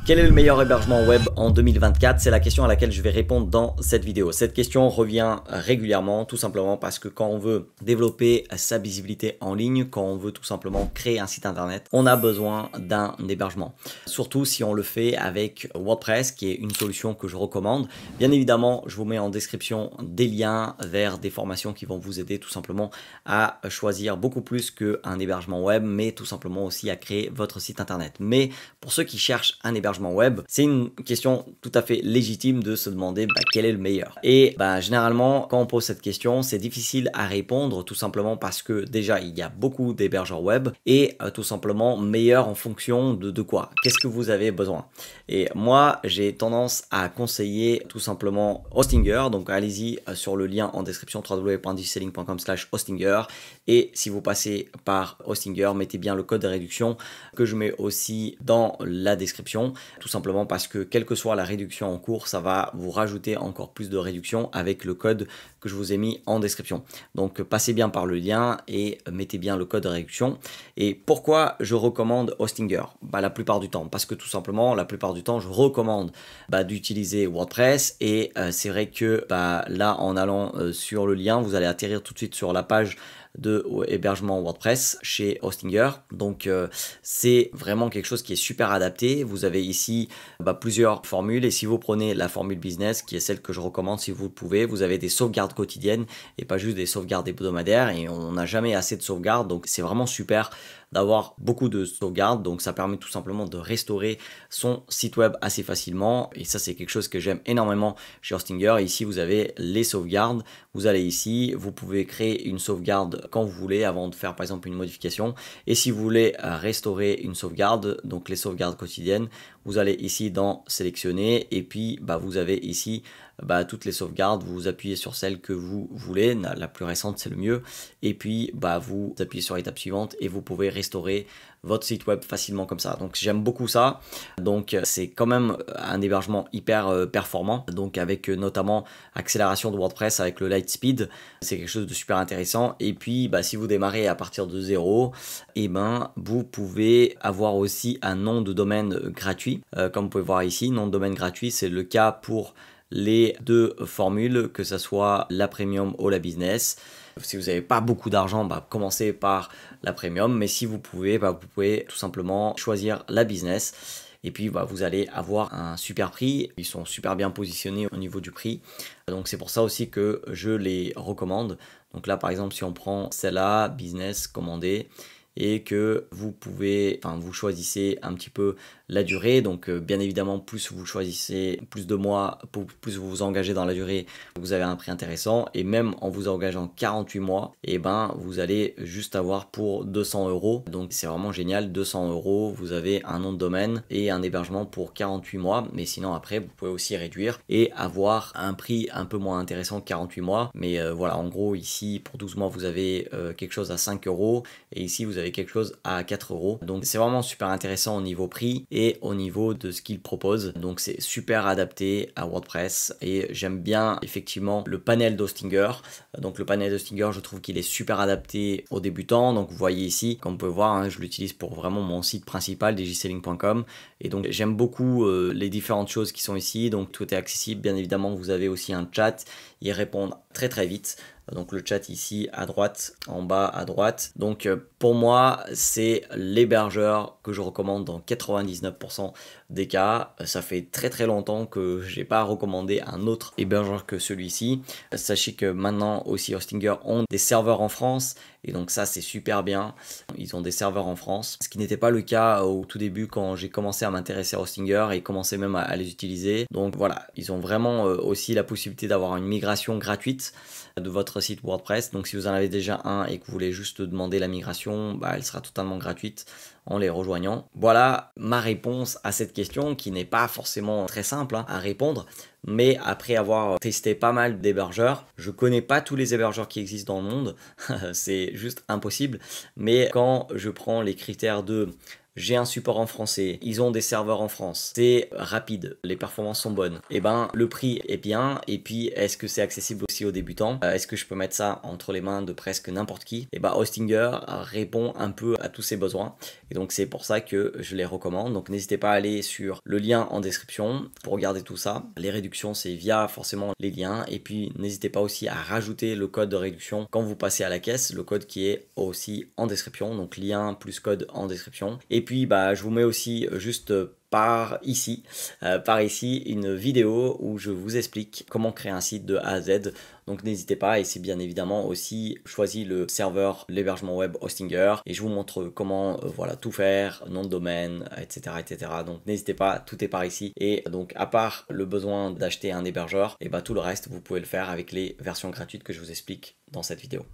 Quel est le meilleur hébergement web en 2024? C'est la question à laquelle je vais répondre dans cette vidéo. Cette question revient régulièrement, tout simplement parce que quand on veut développer sa visibilité en ligne, quand on veut tout simplement créer un site internet, on a besoin d'un hébergement. Surtout si on le fait avec WordPress, qui est une solution que je recommande. Bien évidemment, je vous mets en description des liens vers des formations qui vont vous aider tout simplement à choisir beaucoup plus qu'un hébergement web, mais tout simplement aussi à créer votre site internet. Mais pour ceux qui cherchent un hébergement web, c'est une question tout à fait légitime de se demander quel est le meilleur. Et généralement, quand on pose cette question, c'est difficile à répondre tout simplement parce que déjà, il y a beaucoup d'hébergeurs web et tout simplement meilleur en fonction de quoi? Qu'est-ce que vous avez besoin? Et moi, j'ai tendance à conseiller tout simplement Hostinger. Donc, allez-y sur le lien en description www.digiselling.com/Hostinger. Et si vous passez par Hostinger, mettez bien le code de réduction que je mets aussi dans la description. Tout simplement parce que quelle que soit la réduction en cours, ça va vous rajouter encore plus de réduction avec le code que je vous ai mis en description. Donc passez bien par le lien et mettez bien le code de réduction. Et pourquoi je recommande Hostinger? La plupart du temps, parce que tout simplement, la plupart du temps, je recommande d'utiliser WordPress. Et c'est vrai que là, en allant sur le lien, vous allez atterrir tout de suite sur la page de hébergement WordPress chez Hostinger. Donc c'est vraiment quelque chose qui est super adapté. Vous avez ici plusieurs formules et si vous prenez la formule business qui est celle que je recommande si vous le pouvez, vous avez des sauvegardes quotidiennes et pas juste des sauvegardes hebdomadaires et on n'a jamais assez de sauvegardes, donc c'est vraiment super d'avoir beaucoup de sauvegardes. Donc ça permet tout simplement de restaurer son site web assez facilement et ça c'est quelque chose que j'aime énormément chez Hostinger. Ici vous avez les sauvegardes, vous allez ici, vous pouvez créer une sauvegarde quand vous voulez avant de faire par exemple une modification, et si vous voulez restaurer une sauvegarde, donc les sauvegardes quotidiennes, vous allez ici dans sélectionner et puis vous avez ici toutes les sauvegardes, vous appuyez sur celle que vous voulez, la plus récente c'est le mieux, et puis vous appuyez sur l'étape suivante et vous pouvez restaurer votre site web facilement comme ça. Donc j'aime beaucoup ça. Donc c'est quand même un hébergement hyper performant, donc avec notamment accélération de WordPress avec le Lightspeed, c'est quelque chose de super intéressant. Et puis si vous démarrez à partir de zéro, vous pouvez avoir aussi un nom de domaine gratuit, comme vous pouvez voir ici, nom de domaine gratuit, c'est le cas pour les deux formules, que ce soit la premium ou la business. Si vous n'avez pas beaucoup d'argent, commencez par la premium, mais si vous pouvez, vous pouvez tout simplement choisir la business. Et puis vous allez avoir un super prix, ils sont super bien positionnés au niveau du prix. Donc c'est pour ça aussi que je les recommande. Donc là par exemple si on prend celle-là, business, commandé, et que vous pouvez, vous choisissez un petit peu la durée, donc bien évidemment plus vous choisissez plus de mois, plus vous vous engagez dans la durée, vous avez un prix intéressant, et même en vous engageant 48 mois, vous allez juste avoir pour 200 €, donc c'est vraiment génial, 200 €, vous avez un nom de domaine et un hébergement pour 48 mois, mais sinon après vous pouvez aussi réduire et avoir un prix un peu moins intéressant que 48 mois, mais voilà, en gros ici pour 12 mois vous avez quelque chose à 5 €, et ici vous avez quelque chose à 4 €. Donc c'est vraiment super intéressant au niveau prix et au niveau de ce qu'il propose. Donc c'est super adapté à WordPress et j'aime bien effectivement le panel d'Hostinger. Donc le panel d'Hostinger, je trouve qu'il est super adapté aux débutants. Donc vous voyez ici, comme vous pouvez voir, je l'utilise pour vraiment mon site principal, digiselling.com, et donc j'aime beaucoup les différentes choses qui sont ici. Donc tout est accessible, bien évidemment vous avez aussi un chat, ils répondent très très vite. Donc le chat ici à droite, en bas à droite. Donc pour moi c'est l'hébergeur que je recommande dans 99% des cas. Ça fait très très longtemps que j'ai pas recommandé un autre hébergeur que celui-ci. Sachez que maintenant aussi Hostinger ont des serveurs en France et donc ça c'est super bien. Ils ont des serveurs en France, ce qui n'était pas le cas au tout début quand j'ai commencé à m'intéresser à Hostinger et commencé même à les utiliser. Donc voilà, ils ont vraiment aussi la possibilité d'avoir une migration gratuite de votre site WordPress. Donc si vous en avez déjà un et que vous voulez juste demander la migration, elle sera totalement gratuite en les rejoignant. Voilà ma réponse à cette question qui n'est pas forcément très simple à répondre, mais après avoir testé pas mal d'hébergeurs, je connais pas tous les hébergeurs qui existent dans le monde, c'est juste impossible, mais quand je prends les critères de j'ai un support en français, ils ont des serveurs en France, c'est rapide, les performances sont bonnes, et ben le prix est bien, et puis est-ce que c'est accessible aussi aux débutants? Est-ce que je peux mettre ça entre les mains de presque n'importe qui? Et ben Hostinger répond un peu à tous ces besoins, et donc c'est pour ça que je les recommande. Donc n'hésitez pas à aller sur le lien en description pour regarder tout ça. Les réductions, c'est via forcément les liens, et puis n'hésitez pas aussi à rajouter le code de réduction quand vous passez à la caisse, le code qui est aussi en description, donc lien plus code en description. Et puis bah je vous mets aussi juste par ici une vidéo où je vous explique comment créer un site de A à Z. Donc n'hésitez pas, et c'est bien évidemment aussi choisi le serveur, l'hébergement web Hostinger, et je vous montre comment voilà tout faire, nom de domaine, etc. etc. Donc n'hésitez pas, tout est par ici. Et donc à part le besoin d'acheter un hébergeur, et bah tout le reste vous pouvez le faire avec les versions gratuites que je vous explique dans cette vidéo.